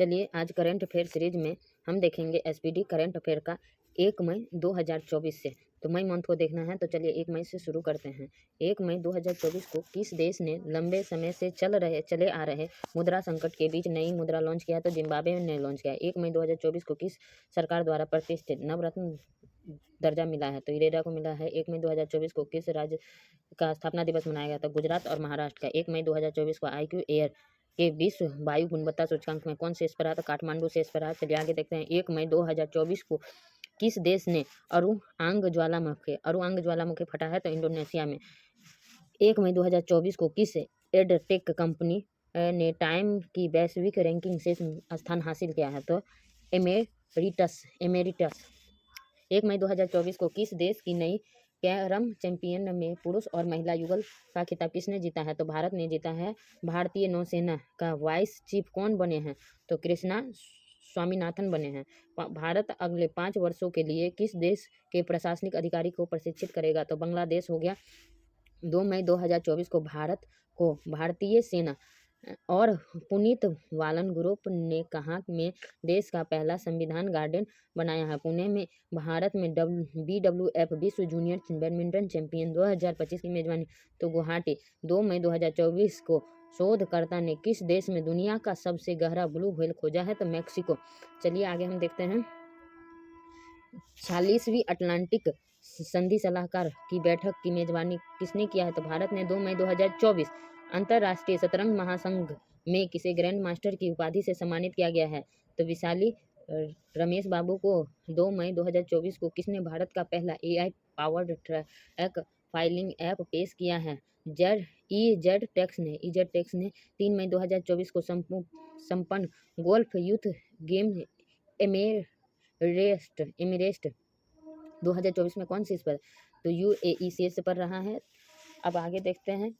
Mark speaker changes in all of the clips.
Speaker 1: चलिए आज current affair series में हम देखेंगे एसपीडी करंट अफेयर का 1 मई 2024 से। तो मई मंथ को देखना है तो चलिए 1 मई से शुरू करते हैं। 1 मई 2024 को किस देश ने लंबे समय से चले आ रहे मुद्रा संकट के बीच नई मुद्रा लॉन्च किया? तो जिम्बाब्वे ने लॉन्च किया। 1 मई 2024 को किस सरकार द्वारा प्रतिष्ठित नवरत्न दर्जा मिला है? तो इरेडा को मिला है। 1 मई 2024 को किस राज्य का स्थापना दिवस मनाया गया था? गुजरात और महाराष्ट्र का। 1 मई 2024 को IQ एयर के विश्व वायु गुणवत्ता सूचकांक में कौन शीर्ष पर रहा? तो काठमांडू शीर्ष पर रहा। चलिए आगे देखते हैं। 1 मई 2024 को किस देश ने अरुआंग ज्वालामुखी फटा है? तो इंडोनेशिया में। 1 मई 2024 को किस एडटेक कंपनी ने टाइम की वैश्विक रैंकिंग से स्थान हासिल किया है? तो एमेरिटस। 1 मई 2024 को किस देश की नई कैरम चैंपियन में पुरुष और महिला युगल का खिताब किसने जीता है? तो भारत ने जीता है। भारतीय नौसेना का वाइस चीफ कौन बने हैं? तो कृष्णा स्वामीनाथन बने हैं। भारत अगले 5 वर्षों के लिए किस देश के प्रशासनिक अधिकारी को प्रशिक्षित करेगा? तो बांग्लादेश हो गया। 2 मई 2024 को भारत को भारतीय सेना और पुनीत वालन ग्रुप ने कहाँ में देश का पहला संविधान गार्डन बनाया है? पुणे में। भारत में BWF विश्व जूनियर बैडमिंटन चैंपियन 2025 की मेजबानी तो गुवाहाटी। 2 मई 2024 को शोधकर्ता ने किस देश में दुनिया का सबसे गहरा ब्लू व्हेल खोजा है? तो मैक्सिको। चलिए आगे हम देखते हैं। 46वीं अटलांटिक संधि सलाहकार की बैठक की मेजबानी किसने किया है? तो भारत ने। 2 मई 2024 अंतर्राष्ट्रीय शतरंज महासंघ में किसे ग्रैंड मास्टर की उपाधि से सम्मानित किया गया है? तो विशाली रमेश बाबू को। 2 मई 2024 को किसने भारत का पहला AI powered track filing app पेश किया है? इजेड टेक्स ने। 3 मई 2024 को संपन्न गोल्फ यूथ गेम एमिरेस्ट 2024 में कौन शीर्ष पर? तो UAE शीर्ष पर रहा है। अब आगे देखते हैं।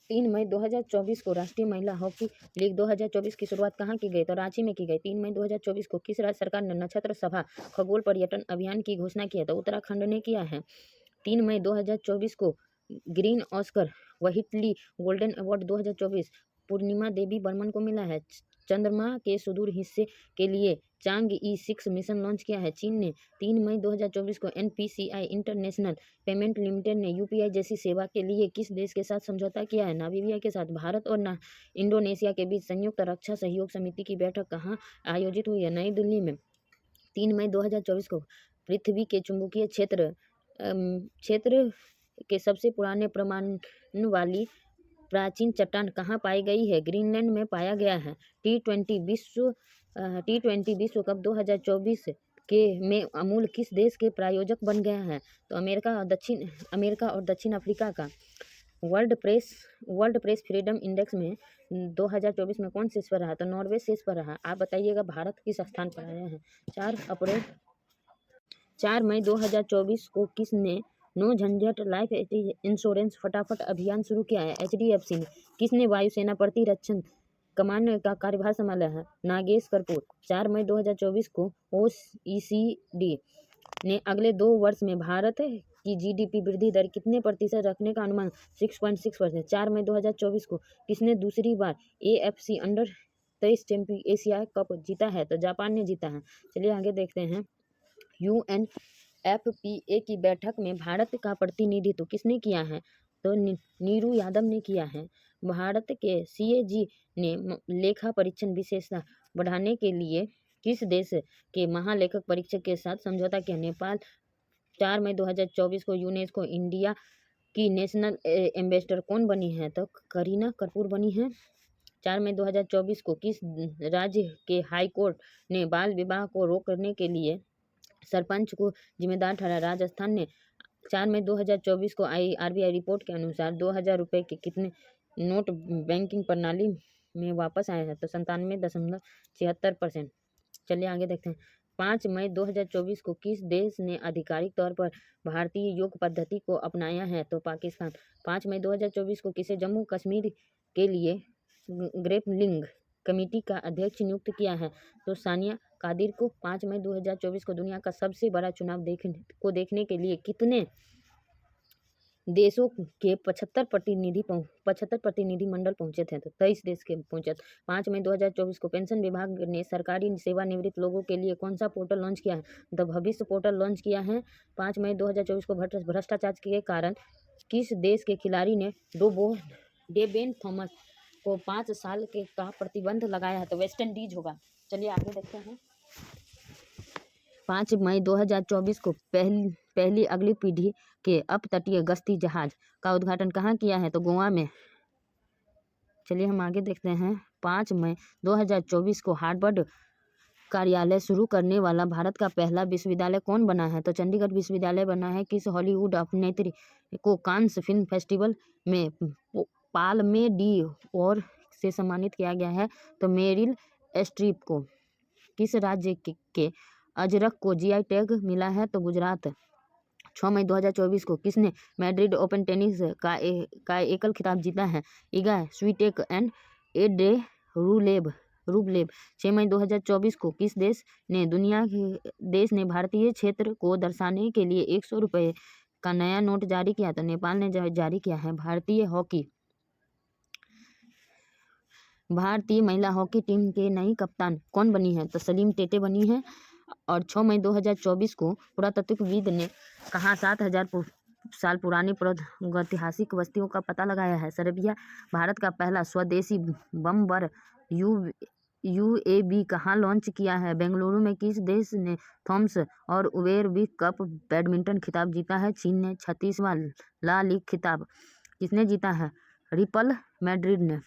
Speaker 1: 3 मई 2024 को राष्ट्रीय महिला हॉकी लीग 2024 की शुरुआत कहाँ की गई? तो रांची में की गई। 3 मई 2024 को किस राज्य सरकार ने नक्षत्र सभा खगोल पर्यटन अभियान की घोषणा की है? तो उत्तराखंड ने किया है। 3 मई 2024 को green Oscar Whitley golden award 2024 पूर्णिमा देवी बर्मन को मिला है। चंद्रमा के सुदूर हिस्से के लिए चांग-E6 मिशन लॉन्च किया है चीन ने। 3 मई 2024 को NPCI इंटरनेशनल पेमेंट लिमिटेड ने UPI जैसी सेवा के लिए किस देश के साथ समझौता किया है? नामीबिया के साथ। भारत और इंडोनेशिया के बीच संयुक्त रक्षा सहयोग समिति की बैठक कहाँ आयोजित हुई है? नई दिल्ली में। 3 मई 2024 को पृथ्वी के चुंबकीय क्षेत्र के सबसे पुराने परमाणु वाली प्राचीन चट्टान कहाँ पाई गई है? ग्रीनलैंड में पाया गया है। T20 विश्व कप 2024 में अमूल किस देश के प्रायोजक बन गया है? तो अमेरिका और दक्षिण अफ्रीका का। वर्ल्ड प्रेस फ्रीडम इंडेक्स में 2024 में कौन शीर्ष पर रहा? तो नॉर्वे शीर्ष पर रहा। आप बताइएगा भारत किस स्थान पर आया है? 4 मई 2024 को किसने नो झंझट लाइफ इंश्योरेंस फटाफट अभियान शुरू किया है? HDFC ने। किसने वायुसेना प्रतिरक्षण कमान का कार्यभार संभाला है? नागेश कपूर। 4 मई 2024 को OECD ने अगले 2 वर्ष में भारत की GDP वृद्धि दर कितने प्रतिशत रखने का अनुमान? 6.6%। 4 मई 2024 को किसने दूसरी बार AFC under 23 champion Asia cup जीता है? तो जापान ने जीता है। चलिए आगे देखते हैं। UNFPA की बैठक में भारत का प्रतिनिधित्व किसने किया है? तो नीरू यादव ने किया है। भारत के CAG ने लेखा परीक्षण विशेषता बढ़ाने के लिए किस देश के महालेखक परीक्षक के साथ समझौता किया? नेपाल। 4 मई 2024 को यूनेस्को इंडिया की नेशनल एम्बेसडर कौन बनी है? तो करीना कपूर बनी है। 4 मई 2024 को किस राज्य के हाई कोर्ट ने बाल विवाह को रोकने के लिए सरपंच को जिम्मेदार ठहराया? राजस्थान ने। 4 मई 2024 को RBI रिपोर्ट के अनुसार 2000 रुपये के कितने नोट बैंकिंग प्रणाली में वापस आए हैं? तो 97.76%। चलिए आगे देखते हैं। 5 मई 2024 को किस देश ने आधिकारिक तौर पर भारतीय योग पद्धति को अपनाया है? तो पाकिस्तान। 5 मई 2024 को किसे जम्मू कश्मीर के लिए ग्रेपलिंग कमेटी का अध्यक्ष नियुक्त किया है? तो सानिया कादिर को। 5 मई 2024 को दुनिया का सबसे बड़ा चुनाव देखने के लिए कितने देशों के 75 प्रतिनिधिमंडल पहुंचे थे, तो 23 देश के पहुंचे। 5 मई 2024 को पेंशन विभाग ने सरकारी सेवानिवृत्त लोगों के लिए कौन सा पोर्टल लॉन्च किया है? द भविष्य पोर्टल लॉन्च किया है। 5 मई 2024 को भ्रष्टाचार के कारण किस देश के खिलाड़ी ने डेबेन थॉमस को 5 साल का प्रतिबंध लगाया है? तो वेस्ट इंडीज होगा। चलिए आगे देखते हैं। 5 मई 2024 को पहली अगली पीढ़ी के अपतटीय गश्ती जहाज का उद्घाटन कहाँ किया है? तो गोवा में। चलिए हम आगे देखते हैं। 5 मई 2024 को हार्वर्ड कार्यालय शुरू करने वाला भारत का पहला विश्वविद्यालय कौन बना है? तो चंडीगढ़ विश्वविद्यालय बना है। किस हॉलीवुड अभिनेत्री को कांस फिल्म फेस्टिवल में पाल्मे डी और से सम्मानित किया गया है? तो मेरिल स्ट्रीप को। किस राज्य के अजरक को जीआई टैग मिला है? तो गुजरात। 6 मई 2024 को किसने मैड्रिड ओपन टेनिस का एकल खिताब जीता है? इगा स्विटेक एंड एडे रूबलेव। 6 मई 2024 को किस देश ने भारतीय क्षेत्र को दर्शाने के लिए 100 रुपये का नया नोट जारी किया? तो नेपाल ने जारी किया है। भारतीय महिला हॉकी टीम के नई कप्तान कौन बनी है? तो सलीम टेटे बनी है। और 6 मई 2024 को पुरातत्वविद ने कहा 7000 साल पुरानी प्रागैतिहासिक बस्तियों का पता लगाया है? सर्बिया। भारत का पहला स्वदेशी बमबर यूएवी कहाँ लॉन्च किया है? बेंगलुरु में। किस देश ने थॉमस और उबेर कप बैडमिंटन खिताब जीता है? चीन ने। 36वां ला लीग खिताब किसने जीता है? रिपल मैड्रिड ने।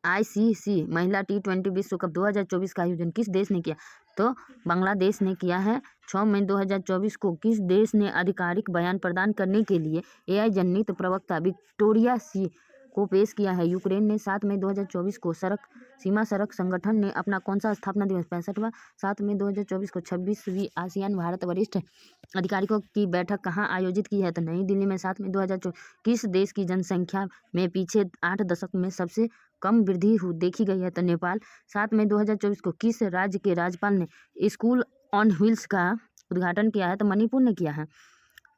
Speaker 1: आईसीसी महिला T20 विश्व कप 2024 का आयोजन किस देश ने किया? तो बांग्लादेश ने किया है। 6 मई 2024 को किस देश ने आधिकारिक बयान प्रदान करने के लिए एआई जनित प्रवक्ता विक्टोरिया सी को पेश किया है? यूक्रेन ने। 7 मई 2024 को सीमा सड़क संगठन ने अपना कौन सा स्थापना दिवस 65वां। 7 मई 2024 को 26वीं आसियान भारत वरिष्ठ अधिकारियों की बैठक कहाँ आयोजित की है? तो नई दिल्ली में। 7 मई 2024 किस देश की जनसंख्या में पिछले 8 दशक में सबसे कम वृद्धि देखी गई है? तो नेपाल। 7 मई 2024 को किस राज्य के राज्यपाल ने स्कूल ऑन व्हील्स का उद्घाटन किया है? तो मणिपुर ने किया है।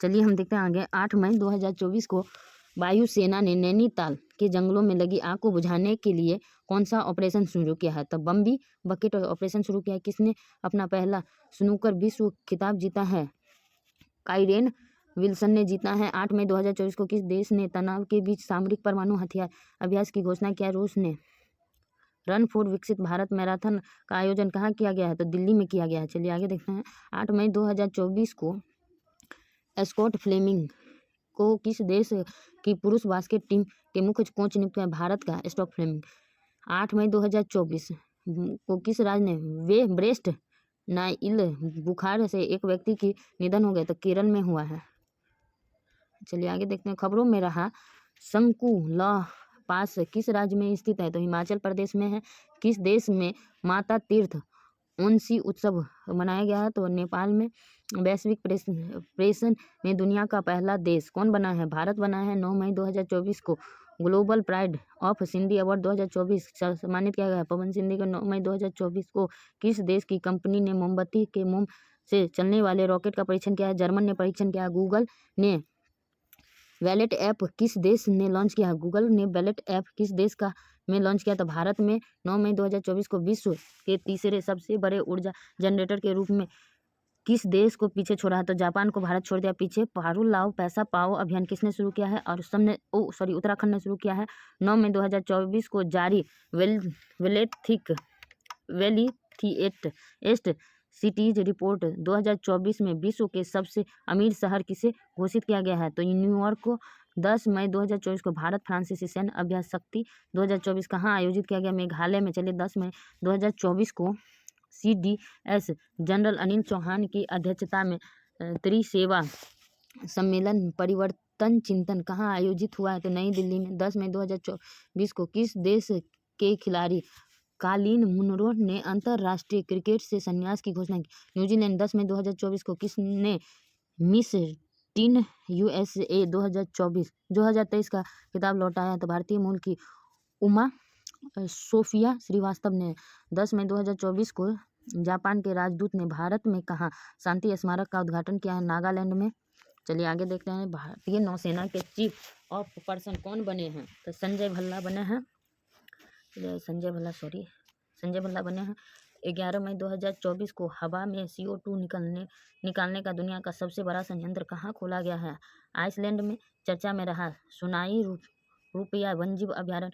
Speaker 1: चलिए हम देखते हैं आगे। 8 मई 2024 को वायुसेना ने नैनीताल के जंगलों में लगी आग को बुझाने के लिए कौन सा ऑपरेशन शुरू किया है? तो बम्बी बकेट ऑपरेशन शुरू किया है। किसने अपना पहला स्नूकर विश्व खिताब जीता है? काइरेन विल्सन ने जीता है। 8 मई 2024 को किस देश ने तनाव के बीच सामरिक परमाणु हथियार अभ्यास की घोषणा किया? रूस ने। रन फॉर विकसित भारत मैराथन का आयोजन कहाँ किया गया है? तो दिल्ली में किया गया है। चलिए आगे देखते हैं। 8 मई 2024 को स्कॉट फ्लेमिंग को किस देश की पुरुष बास्केट टीम के मुख्य कोच नियुक्त है? भारत का स्टॉक फ्लेमिंग। 8 मई 2024 को किस राज्य ने ब्रेस्ट नाइल बुखार से एक व्यक्ति की निधन हो गया? तो केरल में हुआ है। चलिए आगे देखते हैं। खबरों में रहा शंकु लौह पास किस राज्य में स्थित है? तो हिमाचल प्रदेश में है। किस देश में माता तीर्थ ओंसी उत्सव मनाया गया है? तो नेपाल में। वैश्विक प्रेषण में दुनिया का पहला देश कौन बना है? भारत बना है। 9 मई 2024 को global pride of Sindhi award 2024 सम्मानित किया गया है पवन सिंधी को। 9 मई 2024 को किस देश की कंपनी ने मोमबत्ती के मोम से चलने वाले रॉकेट का परीक्षण किया है? जर्मन ने परीक्षण किया। गूगल ने वैलेट ऐप किस देश ने लॉन्च किया? गूगल ने वैलेट ऐप किस देश का में लॉन्च किया? तो भारत में। 9 मई 2024 को विश्व के तीसरे सबसे बड़े ऊर्जा जनरेटर के रूप में किस देश को पीछे छोड़ा है? तो जापान को भारत छोड़ दिया पीछे। पारू लाओ पैसा पाओ अभियान किसने शुरू किया है? और उत्तराखंड ने शुरू किया है। 9 मई 2024 को जारी वेलिथिएस्ट सिटीज रिपोर्ट 2024 में विश्व के सबसे अमीर शहर किसे घोषित किया गया है? तो न्यूयॉर्क को। 10 मई 2024 को भारत फ्रांसीसी सैन्य अभ्यास शक्ति 2024 कहाँ आयोजित किया गया? मेघालय में। चलिए 10 मई 2024 को CDS जनरल अनिल चौहान की अध्यक्षता में त्रिसेवा सम्मेलन परिवर्तन चिंतन कहाँ आयोजित हुआ है? तो नई दिल्ली में। 10 मई 2024 को किस देश के खिलाड़ी कालिन मुनरो ने अंतर्राष्ट्रीय क्रिकेट से संन्यास की घोषणा की? न्यूजीलैंड। 10 मई 2024 को किसने मिस टीन USA 2023 का खिताब लौटाया? तो भारतीय मूल की उमा सोफिया श्रीवास्तव ने। 10 मई 2024 को जापान के राजदूत ने भारत में कहाँ शांति स्मारक का उद्घाटन किया है? नागालैंड में। चलिए आगे देखते हैं भारतीय नौसेना के चीफ ऑफ पर्सन कौन बने हैं। तो संजय भल्ला बने हैं। संजय भल्ला बने हैं। 11 मई 2024 को हवा में CO2 निकालने का दुनिया का सबसे बड़ा संयंत्र कहाँ खोला गया है। आइसलैंड में। चर्चा में रहा सुनाई रुपया वन्यजीव अभयारण्य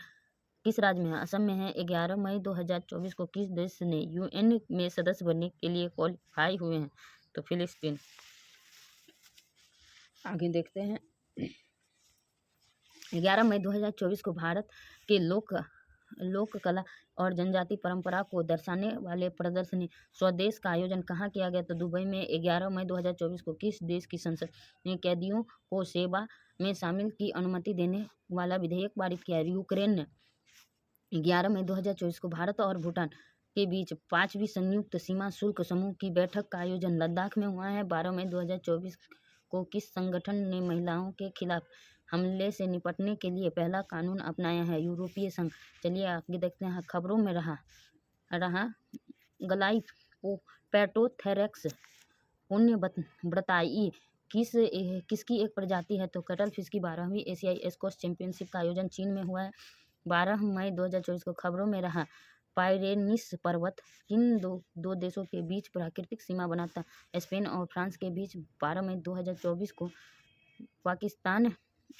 Speaker 1: किस राज्य में है। असम में है। 11 मई 2024 को किस देश ने UN में सदस्य बनने के लिए क्वालिफाई हुए हैं। तो फिलिस्तीन। आगे देखते हैं 11 मई 2024 को भारत के लोक कला और जनजाति परंपरा को दर्शाने वाले प्रदर्शनी स्वदेश का आयोजन कहाँ किया गया। तो दुबई में। 11 मई 2024 को किस देश की संसद ने कैदियों को सेवा में शामिल की अनुमति देने वाला विधेयक पारित किया है। यूक्रेन ने। 11 मई 2024 को भारत और भूटान के बीच 5वीं संयुक्त सीमा शुल्क समूह की बैठक का आयोजन लद्दाख में हुआ है। 12 मई 2024 को किस संगठन ने महिलाओं के खिलाफ हमले से निपटने के लिए पहला कानून अपनाया है। यूरोपीय संघ। चलिए आगे देखते हैं। खबरों में रहा गलाइकोपेटोथेरैक्स पुण्यव्रताई किसकी एक प्रजाति है। तो कटल फिश की 12वीं एशियाई स्क्वैश चैंपियनशिप का आयोजन चीन में हुआ है। 12 मई 2024 को खबरों में रहा पाइरेनीस पर्वत किन दो देशों के बीच प्राकृतिक सीमा बनाता है। स्पेन और फ्रांस के बीच। 12 मई 2024 को पाकिस्तान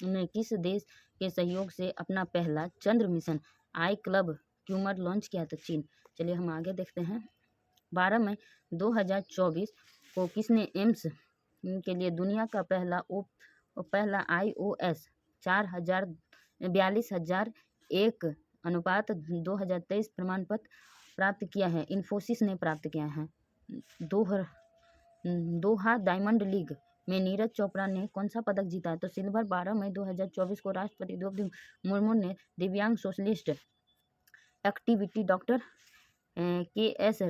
Speaker 1: ने किस देश के सहयोग से अपना पहला चंद्र मिशन आई क्लब क्यूमर लॉन्च किया। तो चीन। चलिए हम आगे देखते हैं। 12 मई 2024 को किसने एम्स के लिए दुनिया का पहला iOS 424,001:2023 प्रमाण पत्र प्राप्त किया है। इन्फोसिस ने प्राप्त किया है। दोहा डायमंड लीग में नीरज चोपड़ा ने कौन सा पदक जीता है। तो सिल्वर। 12 मई 2024 को राष्ट्रपति द्रौपदी मुर्मू ने दिव्यांग socialist activity doctor KS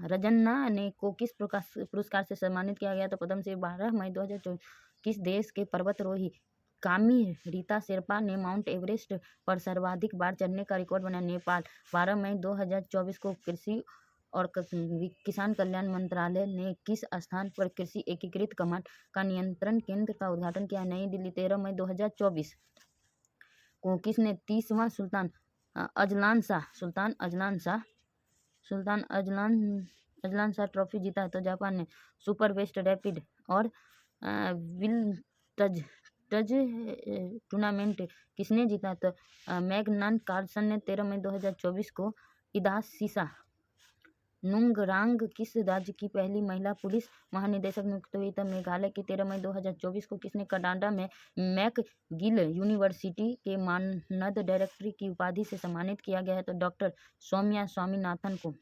Speaker 1: Rajanna ने को किस पुरस्कार से सम्मानित किया गया। तो पद्मश्री। 12 मई 2024 किस देश के पर्वतारोही कामी रीता शेरपा ने माउंट एवरेस्ट पर सर्वाधिक बार चढ़ने का रिकॉर्ड बनाया। नेपाल। 12 मई 2024 को कृषि और किसान कल्याण मंत्रालय ने किस स्थान पर कृषि एकीकृत कमांड का नियंत्रण केंद्र का उद्घाटन किया। नई दिल्ली। 13 मई 2024 को किसने 30वां सुल्तान अजलान शाह ट्रॉफी जीता है। तो जापान ने। सुपर वेस्ट रैपिड और विल्टज टूर्नामेंट किसने जीता। तो मैग्नास कार्लसन ने। 13 मई 2024 को इदासिसा नुंगरांग किस राज्य की पहली महिला पुलिस महानिदेशक नियुक्त हुई। तब मेघालय की। 13 मई 2024 को किसने कनाडा में मैकगिल यूनिवर्सिटी के मानद डायरेक्टर की उपाधि से सम्मानित किया गया है। तो डॉक्टर सौम्या स्वामीनाथन को।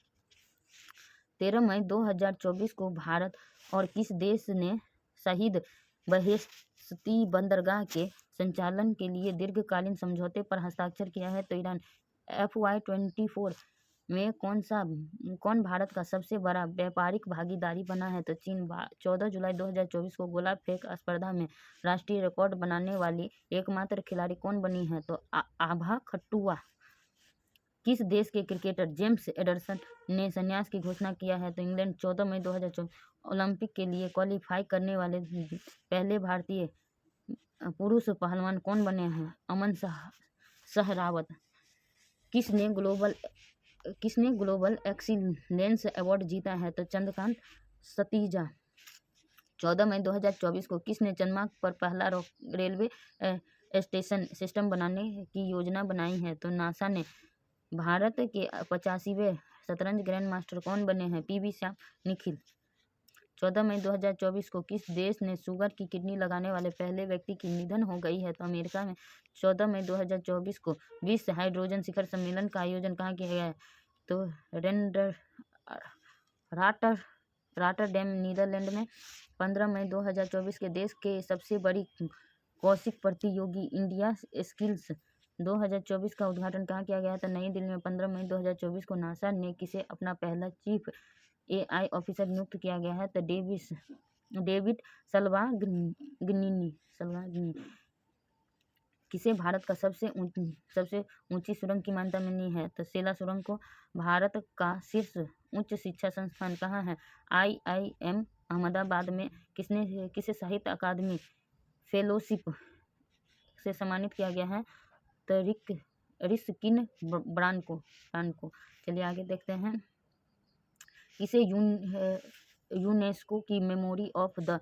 Speaker 1: 13 मई 2024 को भारत और किस देश ने शहीद बहेश्ती बंदरगाह के संचालन के लिए दीर्घकालीन समझौते पर हस्ताक्षर किया है। तो ईरान। FY24 में कौन भारत का सबसे बड़ा व्यापारिक भागीदारी बना है। तो चीन। 14 जुलाई 2024 को गोला फेंक स्पर्धा में राष्ट्रीय रिकॉर्ड बनाने वाली एकमात्र खिलाड़ी कौन बनी है। तो आभा खट्टुआ। किस देश के क्रिकेटर जेम्स एंडरसन ने संन्यास की घोषणा किया है। तो इंग्लैंड। 14 मई 2024 ओलंपिक के लिए क्वालिफाई करने वाले पहले भारतीय पुरुष पहलवान कौन बने हैं। अमन सहरावत। किसने ग्लोबल एक्सीलेंस अवार्ड जीता है। तो चंद्रकांत सतीजा। 14 मई 2024 को किसने चंद्रमा पर पहला रेलवे स्टेशन सिस्टम बनाने की योजना बनाई है। तो नासा ने। भारत के 85वें शतरंज ग्रैंड मास्टर कौन बने हैं। PV श्याम निखिल। 14 मई 2024 को किस देश ने शुगर की किडनी लगाने वाले पहले व्यक्ति की निधन हो गई है। तो अमेरिका में। 14 मई 2024 को विश्व हाइड्रोजन शिखर सम्मेलन का आयोजन कहाँ किया गया है। तो रॉटरडैम नीदरलैंड में। 15 मई 2024 के देश के सबसे बड़ी कौशिक प्रतियोगी इंडिया स्किल्स 2024 का उद्घाटन कहाँ किया गया था। नई दिल्ली में। 15 मई 2024 को नासा ने किसे अपना पहला चीफ AI ऑफिसर नियुक्त किया गया है। तो डेविड सल्वागनिनी। किसे भारत का सबसे ऊंची सुरंग की मान्यता मिली है। तो सेला सुरंग को। भारत का शीर्ष उच्च शिक्षा संस्थान कहाँ है। IIM अहमदाबाद में किसे साहित्य अकादमी फेलोशिप से सम्मानित किया गया है? तो रिस्किन ब्रांड को। चलिए आगे देखते हैं। इसे यूनेस्को की memory of the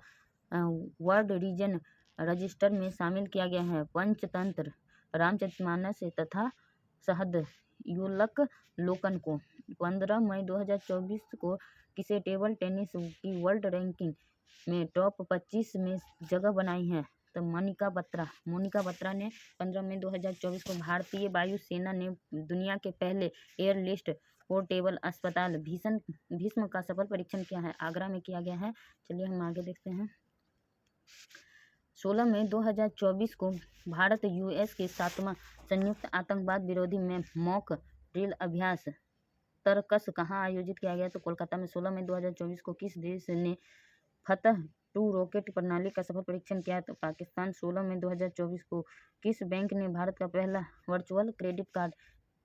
Speaker 1: world region register में शामिल किया गया है? पंचतंत्र, रामचरितमानस तथा सहदयुल्लक लोकन को। 15 मई 2024 को किसे टेबल टेनिस की वर्ल्ड रैंकिंग में टॉप 25 में जगह बनाई है? तो मोनिका बत्रा ने 15 मई 2024 को भारतीय वायुसेना ने दुनिया के पहले एयरलिफ्ट पोर्टेबल अस्पताल भीष्म का सफल परीक्षण किया है? आगरा में किया गया है। चलिए हम आगे देखते हैं। 16 मई 2024 को भारत यूएस के 7वां संयुक्त आतंकवाद विरोधी में मॉक ड्रिल अभ्यास तरकस कहाँ आयोजित किया गया? तो कोलकाता में। 16 मई 2024 को किस देश ने फतह 2 रॉकेट प्रणाली का सफल परीक्षण किया? तो पाकिस्तान। 16 मई 2024 को किस बैंक ने भारत का पहला virtual credit card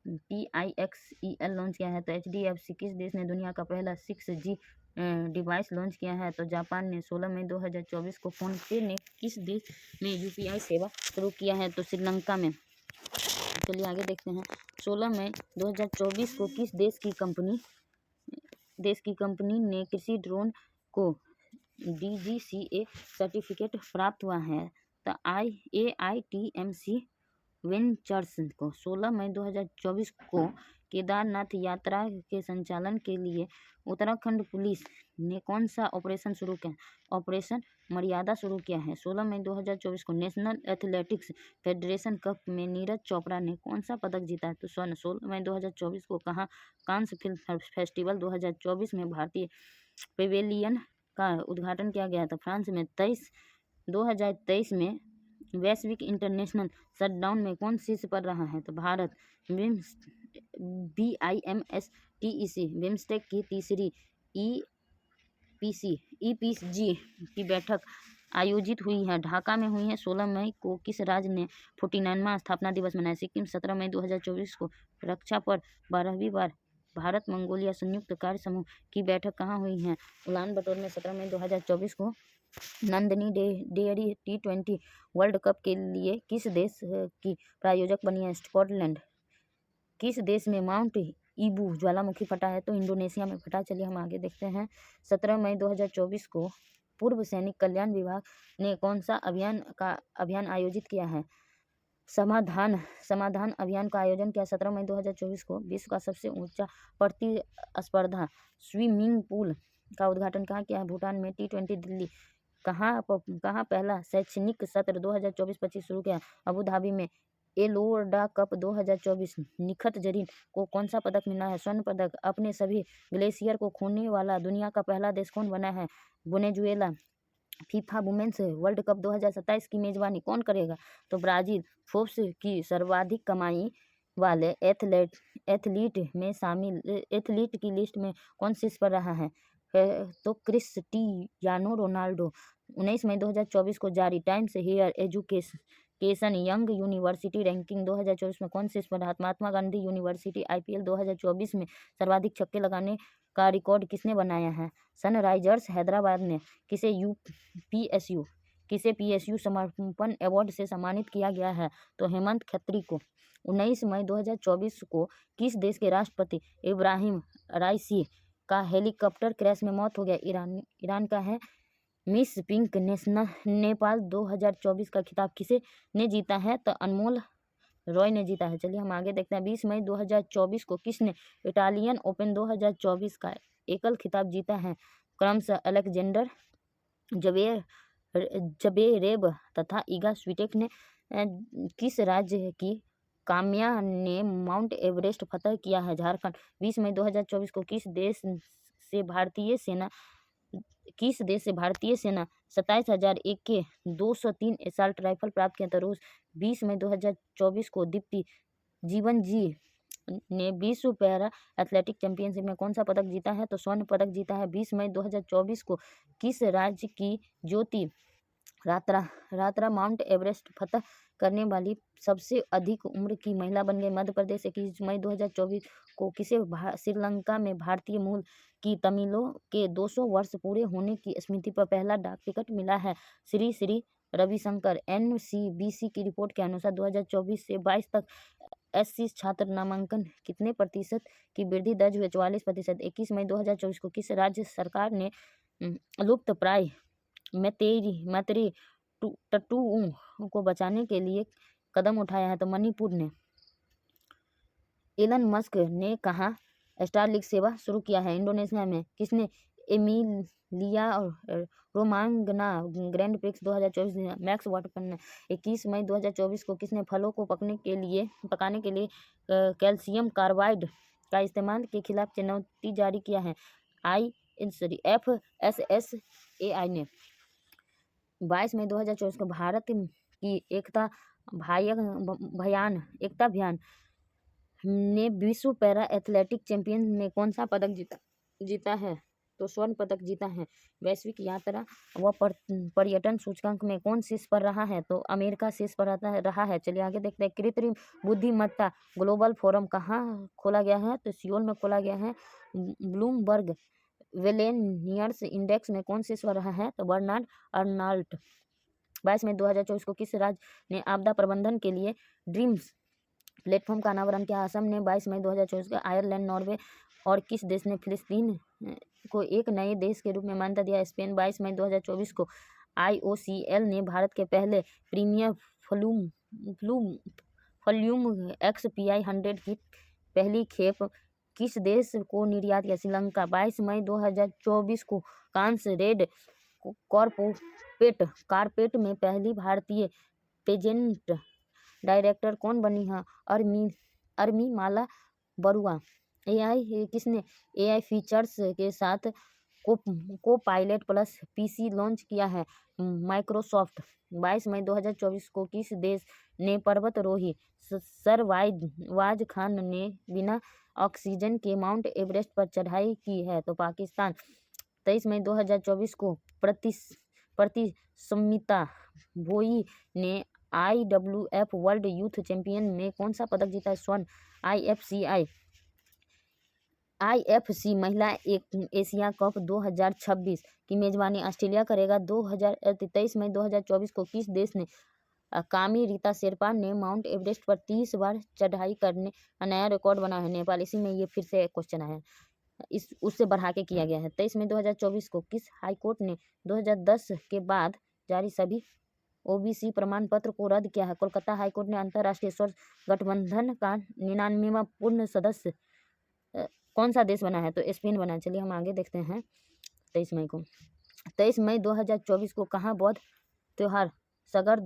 Speaker 1: PIXEL launch किया है? तो HDFC। किस देश ने दुनिया का पहला 6G डिवाइस लॉन्च किया है? तो जापान ने। 16 मई 2024 को फोनपे ने किस देश में UPI सेवा शुरू किया है? तो श्रीलंका में। चलिए आगे देखते हैं। 16 मई 2024 को किस देश की कंपनी ने कृषि ड्रोन को DGCA सर्टिफिकेट प्राप्त हुआ है? तो AITMC वेंचर्स को। 16 मई 2024 को केदारनाथ यात्रा के संचालन के लिए उत्तराखंड पुलिस ने कौन सा ऑपरेशन शुरू किया? ऑपरेशन मर्यादा शुरू किया है। 16 मई 2024 को नेशनल एथलेटिक्स फेडरेशन कप में नीरज चोपड़ा ने कौन सा पदक जीता है? तो स्वर्ण। 16 मई 2024 को कहाँ कांस फिल्म फेस्टिवल 2024 में भारतीय पेवेलियन का उद्घाटन किया गया था? फ्रांस में। 2023 में वैश्विक इंटरनेशनल शटडाउन में कौन शीर्ष पर रहा है? तो भारत। BIMSTEC बिम्स्टेक की तीसरी EPG की बैठक आयोजित हुई है? ढाका में हुई है। 16 मई को किस राज्य ने 49वां स्थापना दिवस मनाया? सिक्किम। 17 मई 2024 को रक्षा पर 12वीं बार भारत मंगोलिया संयुक्त कार्य समूह की बैठक कहाँ हुई है? उलानबटोर में। 17 मई 2024 को Nandini dairy T20 world cup के लिए किस देश की प्रायोजक बनी है? स्कॉटलैंड। किस देश में माउंट ईबू ज्वालामुखी फटा है? तो इंडोनेशिया में फटा। चलिए हम आगे देखते हैं। 17 मई 2024 को पूर्व सैनिक कल्याण विभाग ने कौन सा अभियान आयोजित किया है? समाधान अभियान का आयोजन किया। 17 मई 2024 को विश्व का सबसे ऊंचा प्रतिस्पर्धा स्विमिंग पूल का उद्घाटन कहाँ किया है? भूटान में। T20 दिल्ली। कहाँ पहला शैक्षणिक सत्र 2024-25 शुरू किया? अबू धाबी में। एलोरा कप 2024 निखत जरीन को कौन सा पदक मिला है? स्वर्ण पदक। अपने सभी ग्लेशियर को खोने वाला दुनिया का पहला देश कौन बना है? Venezuela. FIFA women's world cup 2027 की मेजबानी कौन करेगा? तो ब्राजील। फोर्ब्स की सर्वाधिक कमाई वाले एथलीट की लिस्ट में कौन शीर्ष पर रहा है? तो क्रिस्टियानो रोनाल्डो। 19 मई 2024 को जारी Times Higher Education young university ranking 2024 में कौन शीर्ष पर रहा? महात्मा गांधी यूनिवर्सिटी। IPL 2024 में सर्वाधिक छक्के लगाने का रिकॉर्ड किसने बनाया है? सनराइजर्स हैदराबाद ने। किसे PSU समर्पण अवार्ड से सम्मानित किया गया है? तो हेमंत खत्री को। 19 मई 2024 को किस देश के राष्ट्रपति इब्राहिम राइसी का हेलीकॉप्टर क्रैश में मौत हो गया? ईरान का है। मिस पिंक नेपाल 2024 का खिताब किसे ने जीता है? तो अनमोल रॉय ने जीता है। चलिए हम आगे देखते हैं। 20 मई 2024 को किसने इटालियन ओपन 2024 का एकल खिताब जीता है? क्रमशः अलेक्जेंडर जबेरेव तथा इगा स्विटेक ने। किस राज्य की काम्या ने माउंट एवरेस्ट फतह किया है? झारखंड। 20 मई 2024 को किस देश से भारतीय सेना 27,000 AK-203 एसाल्ट राइफल प्राप्त किया था? रूस। 20 मई 2024 को दीप्ति जीवन जी ने विश्व पैरा एथलेटिक चैंपियनशिप में कौन सा पदक जीता है? तो स्वर्ण पदक जीता है। 20 मई 2024 को किस राज्य की ज्योति रात्रा माउंट एवरेस्ट फतह करने वाली सबसे अधिक उम्र की महिला बन गई। मध्य प्रदेश 21 मई 2024 को किसे श्रीलंका में भारतीय मूल की तमिलों के 200 वर्ष पूरे होने की स्मृति पर पहला डाक टिकट मिला है? श्री श्री रविशंकर। NCBC की रिपोर्ट के अनुसार 2024 से 22 तक SC छात्र नामांकन कितने प्रतिशत की वृद्धि दर्ज हुई? 44%। 21 मई 2024 को किस राज्य सरकार ने लुप्त प्राय मैतेई टट्टू को बचाने के लिए कदम उठाया है? तो मणिपुर ने। एलन मस्क ने कहाँ स्टारलिंक सेवा शुरू किया है? इंडोनेशिया में। किसने एमिलिया और रोमांगना ग्रैंड प्रिक्स 2024 मैक्स वर्स्टपेन ने? 21 मई 2024 को किसने फलों को पकाने के लिए कैल्शियम कार्बाइड का इस्तेमाल के खिलाफ चुनौती जारी किया है? FSSAI ने। 22 मई 2024 को भारत की एकता अभियान ने विश्व पैरा एथलेटिक चैंपियन में कौन सा पदक जीता है? तो स्वर्ण पदक जीता है। वैश्विक यात्रा व पर्यटन सूचकांक में कौन शीर्ष पर रहा है? तो अमेरिका शीर्ष पर रहा है। चलिए आगे देखते हैं। कृत्रिम बुद्धिमत्ता ग्लोबल फोरम कहाँ खोला गया है? तो सियोल में खोला गया है। ब्लूमबर्ग वेलेनियर्स इंडेक्स में कौन शीर्ष पर रहा है? तो बर्नार्ड अर्नाल्ट। 22 मई 2024 को किस राज्य ने आपदा प्रबंधन के लिए ड्रीम्स प्लेटफॉर्म का अनावरण किया? असम ने। 22 मई 2024 को आयरलैंड, नॉर्वे और किस देश ने फिलिस्तीन को एक नए देश के रूप में मान्यता दिया? स्पेन। 22 मई 2024 को IOCL ने भारत के पहले प्रीमियर वॉल्यूम XPI 100 की पहली खेप किस देश को निर्यात किया? श्रीलंका। 22 मई 2024 को कांस रेड कारपेट में पहली भारतीय पेजेंट डायरेक्टर कौन बनी है? अर्मिमाला बरुआ। किसने AI फीचर्स के साथ को पायलट प्लस PC लॉन्च किया है? माइक्रोसॉफ्ट। 22 मई 2024 को किस देश ने पर्वतारोही सरवाज खान ने बिना ऑक्सीजन के माउंट एवरेस्ट पर चढ़ाई की है? तो पाकिस्तान। 23 मई 2024 को प्रतिस्मिता भोई ने IWF वर्ल्ड यूथ चैंपियन में कौन सा पदक जीता है? स्वर्ण। IFC महिला एशिया कप 2026 की मेजबानी ऑस्ट्रेलिया करेगा। 23 मई 2024 को किस देश ने कामी रीता शेरपा ने माउंट एवरेस्ट पर 30 बार चढ़ाई करने का नया रिकॉर्ड बनाया है? नेपाल। इसी में ये फिर से क्वेश्चन आया है, उससे बढ़ा के किया गया है। 23 मई 2024 को किस हाईकोर्ट ने 2010 के बाद जारी सभी OBC प्रमाण पत्र को रद्द किया है? कोलकाता हाईकोर्ट ने। अंतर्राष्ट्रीय स्वर्ण गठबंधन का 99वां पूर्ण सदस्य कौन सा देश बना है? तो स्पेन बना है। चलिए हम आगे देखते हैं। 23 मई को 23 मई 2024 को कहाँ बौद्ध त्योहार सागा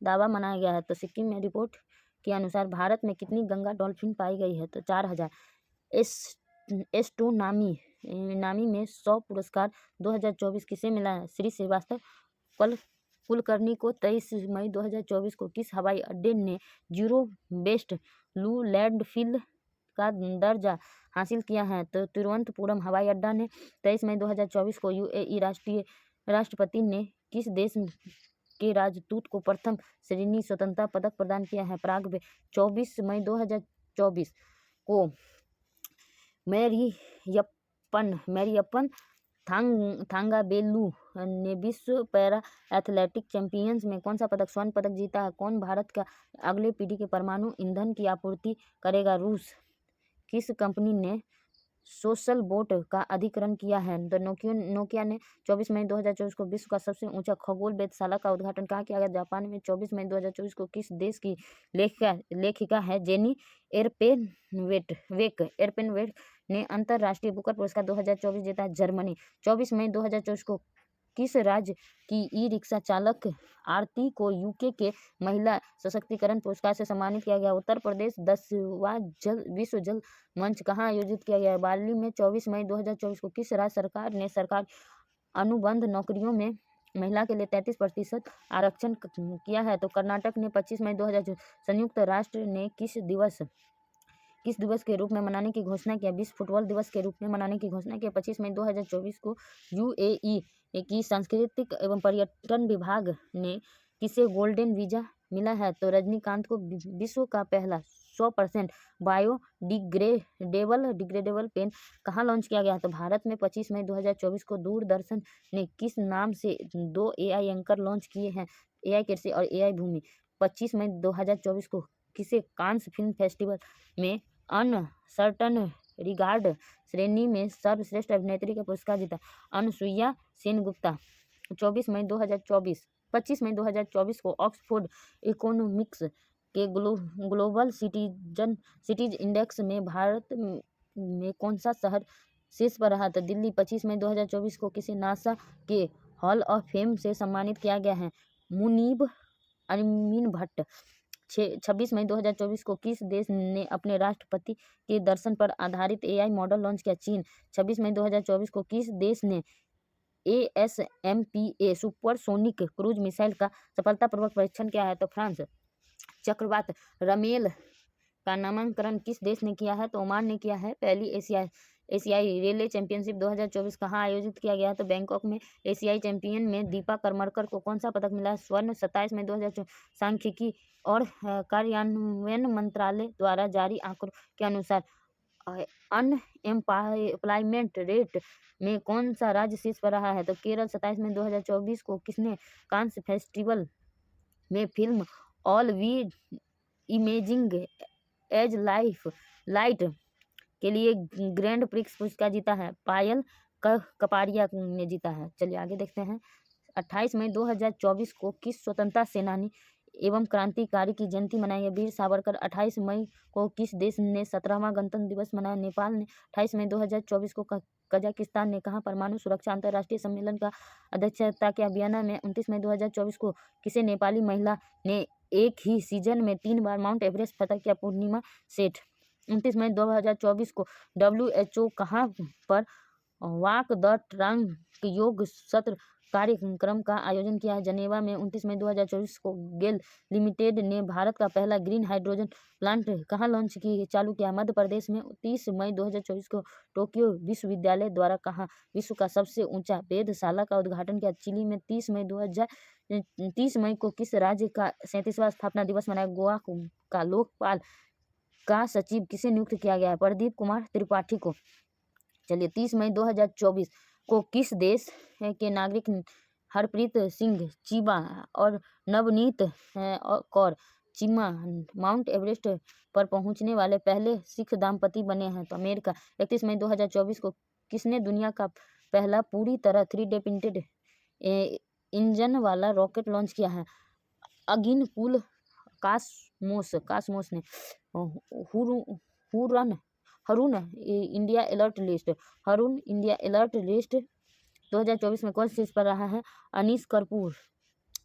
Speaker 1: दावा मनाया गया है? तो सिक्किम में। रिपोर्ट के अनुसार भारत में कितनी गंगा डॉल्फिन पाई गई है? तो 4000। एस्ट्रोनॉमी में 100 पुरस्कार 2024 किसे मिला है? श्री श्रीवास्तव कुलकर्णी को। 23 मई 2024 को किस हवाई अड्डे ने जीरो बेस्ट लैंडफिल का दर्जा हासिल किया है? तो तिरुवनंतपुरम हवाई अड्डा ने। 23 मई 2024 को UAE राष्ट्रपति ने किस देश के राजदूत को प्रथम श्रेणी स्वतंत्रता पदक प्रदान किया है? प्राग में। 24 मई 2024 को मैरियप्पन थांगावेलु ने विश्व पैरा एथलेटिक चैंपियंस में कौन सा पदक स्वर्ण पदक जीता है? कौन भारत का अगले पीढ़ी के परमाणु ईंधन की आपूर्ति करेगा? रूस। किस कंपनी ने सोशल बोट का अधिग्रहण किया है? तो नोकिया ने। 24 मई 2024 को विश्व का सबसे ऊंचा खगोल वेधशाला का उद्घाटन कहाँ किया गया? जापान में। 24 मई 2024 को किस देश की लेखिका है जेनी एरपेनवेट ने अंतर्राष्ट्रीय बुकर पुरस्कार 2024 जीता है? जर्मनी। 24 मई 2024 को किस राज्य की ई-रिक्शा चालक आरती को UK के महिला सशक्तिकरण पुरस्कार से सम्मानित किया गया? उत्तर प्रदेश। 10वां विश्व जल मंच कहाँ आयोजित किया गया है? बाली में। 24 मई 2024 को किस राज्य सरकार ने सरकारी अनुबंध नौकरियों में महिला के लिए 33% आरक्षण किया है? तो कर्नाटक ने। 25 मई 2024 संयुक्त राष्ट्र ने किस दिवस के रूप में मनाने की घोषणा किया? विश्व फुटबॉल दिवस के रूप में मनाने की घोषणा किया। 25 मई 2024 को UAE की सांस्कृतिक एवं पर्यटन विभाग ने किसे गोल्डन वीजा मिला है? तो रजनीकांत को विश्व का पहला 100% डिग्रेडेबल पेन कहाँ लॉन्च किया गया? तो भारत में 25 मई 2024 को दूरदर्शन ने किस नाम से 2 AI एंकर लॉन्च किए हैं? AI कृषि और AI भूमि। 25 मई 2024 को किसे कांस फिल्म फेस्टिवल में अनसर्टन रिगार्ड श्रेणी में सर्वश्रेष्ठ अभिनेत्री का पुरस्कार जीता? अनुसुईया सेनगुप्ता। 25 मई 2024 को ऑक्सफोर्ड इकोनॉमिक्स के ग्लोबल सिटीज इंडेक्स में भारत में कौन सा शहर शीर्ष पर रहा? तो दिल्ली। 25 मई 2024 को किसे नासा के हॉल ऑफ फेम से सम्मानित किया गया है? मुनीब अमीन भट्ट। 26 मई 2024 को किस देश ने अपने राष्ट्रपति के दर्शन पर आधारित AI मॉडल लॉन्च किया? चीन। 26 मई 2024 को किस देश ने ASMPA सुपरसोनिक क्रूज मिसाइल का सफलतापूर्वक परीक्षण किया है? तो फ्रांस। चक्रवात रमेल का नामांकन किस देश ने किया है? तो ओमान ने किया है। पहली एशियाई रेले चैंपियनशिप 2024 कहाँ आयोजित किया गया? तो बैंकॉक में। एशियाई चैंपियन में दीपा करमरकर को कौन सा पदक मिला? स्वर्ण। 27 मई 2024 सांख्यिकी और कार्यान्वयन मंत्रालय द्वारा जारी आंकड़ों के अनुसार अनएम्प्लॉयमेंट रेट में कौन सा राज्य शीर्ष पर रहा है? तो केरल। 27 मई 2024 को किसने कांस फेस्टिवल में film all we imaging as light के लिए ग्रैंड प्रिक्स पुरस्कार जीता है? पायल कपाड़िया ने जीता है। चलिए आगे देखते हैं। 28 मई 2024 को किस स्वतंत्रता सेनानी एवं क्रांतिकारी की जयंती मनाई है? वीर सावरकर। 28 मई को किस देश ने 17वां गणतंत्र दिवस मनाया? नेपाल ने। 28 मई 2024 को कजाकिस्तान ने कहाँ परमाणु सुरक्षा अंतर्राष्ट्रीय सम्मेलन का अध्यक्षता किया? वियना में। 29 मई 2024 को किसे नेपाली महिला ने एक ही सीजन में 3 बार माउंट एवरेस्ट फतह किया? पूर्णिमा सेठ। 29 मई 2024 को WHO कहाँ पर वॉक द टॉक योग सत्र कार्यक्रम का आयोजन किया है? जनेवा में। 29 मई 2024 को गेल लिमिटेड ने भारत का पहला ग्रीन हाइड्रोजन प्लांट कहाँ लॉन्च चालू किया? मध्य प्रदेश में। 30 मई 2024 को टोक्यो विश्वविद्यालय द्वारा कहाँ विश्व का सबसे ऊंचा वेधशाला का उद्घाटन किया? चिली में। 30 मई को किस राज्य का 37वां स्थापना दिवस मनाया? गोवा का। लोकपाल का सचिव किसे नियुक्त किया गया है? प्रदीप कुमार त्रिपाठी को। चलिए 30 मई 2024 को किस देश के नागरिक हरप्रीत सिंह चीबा और नवनीत कौर चीमा माउंट एवरेस्ट पर पहुंचने वाले पहले सिख दंपति बने हैं? तो अमेरिका। 31 मई 2024 को किसने दुनिया का पहला पूरी तरह 3D प्रिंटेड इंजन वाला रॉकेट लॉन्च किया है? अगिन पुल कासमोस ने। हरून इंडिया अलर्ट लिस्ट 2024 में कौन शीर्ष पर रहा है? अनीस कपूर।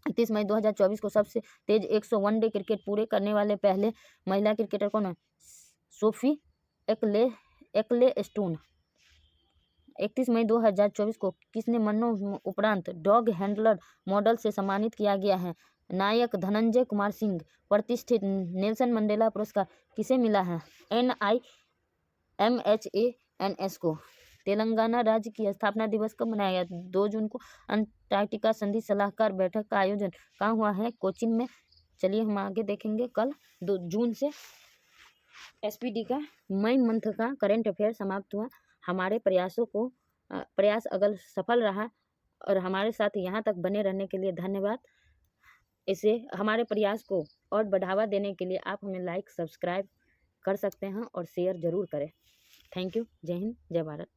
Speaker 1: 31 मई 2024 को सबसे तेज 100 वनडे क्रिकेट पूरे करने वाले पहले महिला क्रिकेटर कौन है? Sophie Ecclestone. 31 मई 2024 को किसने मरणों उपरांत डॉग हैंडलर मॉडल से सम्मानित किया गया है? नायक धनंजय कुमार सिंह। प्रतिष्ठित नेल्सन मंडेला पुरस्कार किसे मिला है? NIMHANS को। तेलंगाना राज्य की स्थापना दिवस कब मनाया गया? 2 जून को। अंटार्कटिका संधि सलाहकार बैठक का आयोजन कहाँ हुआ है? कोचीन में। चलिए हम आगे देखेंगे। कल 2 जून से SPD का मई मंथ का करंट अफेयर समाप्त हुआ। हमारे प्रयास अगर सफल रहा और हमारे साथ यहाँ तक बने रहने के लिए धन्यवाद। इसे हमारे प्रयास को और बढ़ावा देने के लिए आप हमें लाइक सब्सक्राइब कर सकते हैं और शेयर ज़रूर करें। Thank you. जय हिंद, जय भारत।